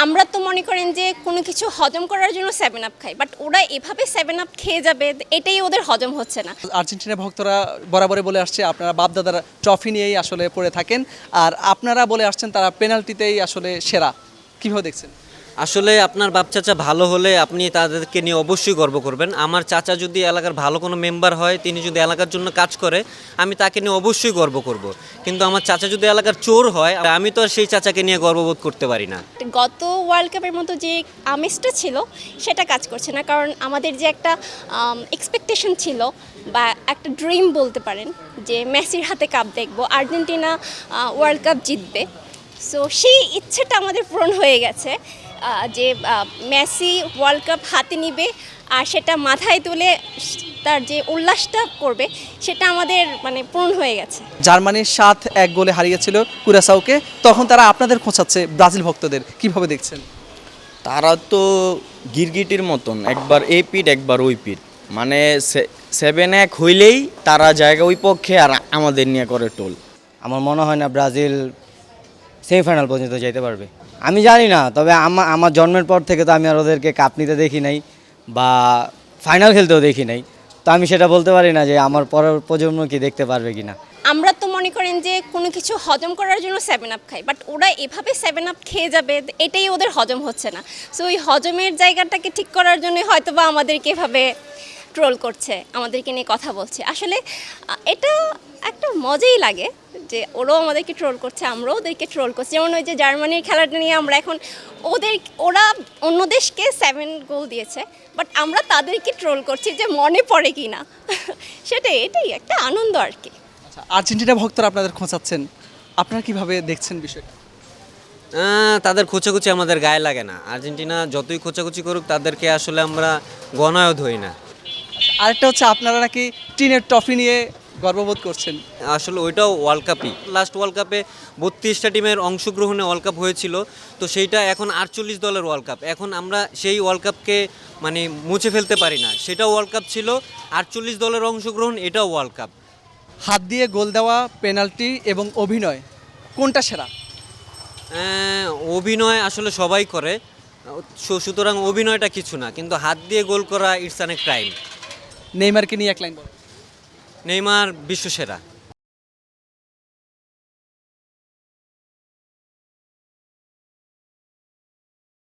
আমরা তো মনে করেন যে কোনো কিছু হজম করার জন্য 7 আপ খাই, বাট ওরা এভাবে 7 আপ খেয়ে যাবে, এটাই ওদের হজম হচ্ছে না। আর্জেন্টিনা ভক্তরা বরাবরই বলে আসছে আপনারা বাপ-দাদারা ট্রফি নিয়েই আসলে পড়ে থাকেন, আর আপনারা বলে আসছেন তারা পেনাল্টিতেই আসলে সেরা। কীভাবে দেখছেন? আসলে আপনার বাপ চাচা ভালো হলে আপনি তাদেরকে নিয়ে অবশ্যই গর্ব করবেন। আমার চাচা যদি এলাকার ভালো কোনো মেম্বার হয়, তিনি যদি এলাকার জন্য কাজ করে, আমি তাকে নিয়ে অবশ্যই গর্ব করব। কিন্তু আমার চাচা যদি এলাকার চোর হয়, আমি তো আর সেই চাচাকে নিয়ে গর্ববোধ করতে পারি না। গত ওয়ার্ল্ড কাপের মতো যে আমেজটা ছিল সেটা কাজ করছে না, কারণ আমাদের যে একটা এক্সপেকটেশন ছিল বা একটা ড্রিম বলতে পারেন যে মেসির হাতে কাপ দেখব, আর্জেন্টিনা ওয়ার্ল্ড কাপ জিতবে। সো সেই ইচ্ছেটা আমাদের পূরণ হয়ে গেছে, যে মেসি ওয়ার্ল্ড কাপ হাতে নিবে আর সেটা মাথায় তুলে তার যে উল্লাসটা করবে সেটা আমাদের মানে পূরণ হয়ে গেছে। জার্মানি 7-1 গোলে হারিয়েছিল কুরাসাওকে, তখন তারা আপনাদের খোঁচাচ্ছে ব্রাজিল ভক্তদের, কিভাবে দেখছেন? তারা তো গিরগিটির মতন, একবার এই পিঠ একবার ওই পিঠ, মানে 7-1 হইলেই তারা জায়গা ওই পক্ষে আর আমাদের নিয়ে করে টোল। আমার মনে হয় না ব্রাজিল সেমিফাইনাল পর্যন্ত যেতে পারবে। আমি জানি না, তবে আমার জন্মের পর থেকে তো আমি আর ওদেরকে কাপ নিতে দেখি নাই বা ফাইনাল খেলতেও দেখি নাই, তো আমি সেটা বলতে পারি না যে আমার পরের প্রজন্ম কি দেখতে পারবে কিনা। আমরা তো মনে করেন যে কোনো কিছু হজম করার জন্য 7 আপ খাই, বাট ওরা এভাবে 7 আপ খেয়ে যাবে, এটাই ওদের হজম হচ্ছে না। সো ওই হজমের জায়গাটাকে ঠিক করার জন্য হয়তো বা আমাদেরকে এভাবে ট্রোল করছে, আমাদেরকে নিয়ে কথা বলছে। আসলে এটা একটা মজাই লাগে যে ওরাও আমাদেরকে ট্রোল করছে, আমরাও ওদেরকে ট্রোল করছি। যেমন ওই যে জার্মানির খেলাটা নিয়ে আমরা এখন ওরা অন্য দেশকে 7 গোল দিয়েছে, বাট আমরা তাদেরকে ট্রোল করছি যে মনে পড়ে কি না। এটাই একটা আনন্দ আর কি। আচ্ছা, আর্জেন্টিনা ভক্তরা আপনাদের খোঁচাচ্ছেন, আপনারা কিভাবে দেখছেন বিষয়টা? তাদের খোঁচাখুচি আমাদের গায়ে লাগে না। আর্জেন্টিনা যতই খোঁচাখুচি করুক, তাদেরকে আসলে আমরা গণায়ও ধরি না। আরেকটা হচ্ছে আপনারা নাকি টিনের ট্রফি নিয়ে গর্ববোধ করছেন। আসলে ওইটাও ওয়ার্ল্ড কাপই, লাস্ট ওয়ার্ল্ড কাপে 32টা টিমের অংশগ্রহণে ওয়ার্ল্ড কাপ হয়েছিল, তো সেইটা এখন 48 দলের ওয়ার্ল্ড কাপ। এখন আমরা সেই ওয়ার্ল্ড কাপকে মানে মুছে ফেলতে পারি না। সেটাও ওয়ার্ল্ড কাপ ছিল, 48 দলের অংশগ্রহণ, এটাও ওয়ার্ল্ড কাপ। হাত দিয়ে গোল দেওয়া, পেনাল্টি এবং অভিনয়, কোনটা সেরা? অভিনয় আসলে সবাই করে, সুতরাং অভিনয়টা কিছু না, কিন্তু হাত দিয়ে গোল করা ইটস অ্যান এ ক্রাইম। নেইমারকে নিয়ে এক লাইন বলো। নেইমার বিশ্বসেরা।